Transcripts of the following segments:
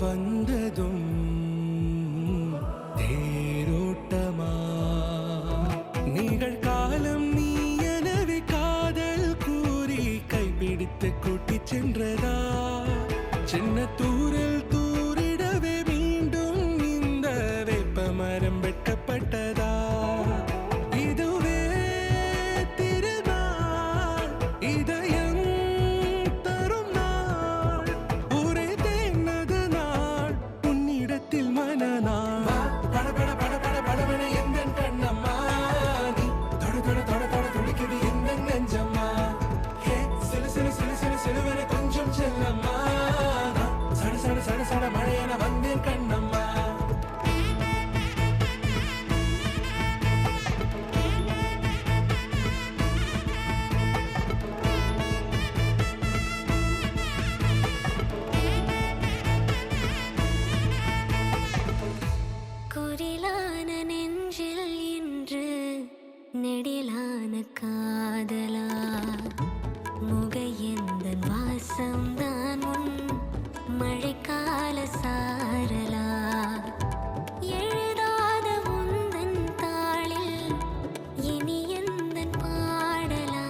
வந்ததும் தேரோட்டமா நிகழ்காலம் நீ எனவே காதல் கூறி கைப்பிடித்து கூட்டிச் சென்றதா சின்ன தூரல் தூரிடவே மீண்டும் இந்த வேப்ப மரம் வெட்டப்பட்டதா இதுவே திருநாள் இதயம் தரும் நாள் ஒரே தேனது நாள் உன்னிடத்தில் மனநாள் படபட படபட படபட எந்த கண்ணம்மா நீ தொட தொட தொட தொட துடிக்குது எந்த நெஞ்சம்மா ஹே சிலு சிலு சிலு சிலு சிலுவன கொஞ்சம் செல்லம்மா சட சட சட சட மழையென வந்தேன் கண்ணம்மா குரிலான நெஞ்சில் இன்று நெடிலான காதலா முகையந்தன் வாசம்தான் உன் மழைக்கால சாரலா எழுதாத உந்தன் தாளில் இனி எந்தன் பாடலா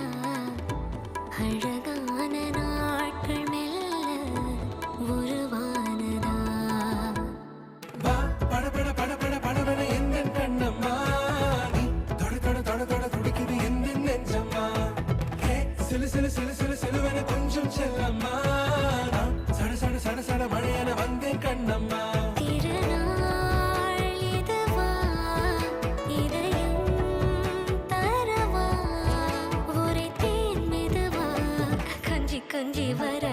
அழகான நாட்கள் மெல்ல உருவானதா படபட படபட படபட எந்த கண்ணம்மா நீ தொட தொட தொட தொட துடிக்குது எந்த நெஞ்சம்மா ஹே சிலு சிலு சிலு சிலு சிலுவன கொஞ்சம் செல்லம்மா சட சட சட சட மழையென வந்தேன் கண்ணம்மா திருநாள் இதுவா இதயம் தரவா ஒரே தேன் மெதுவா கஞ்சி கஞ்சி வர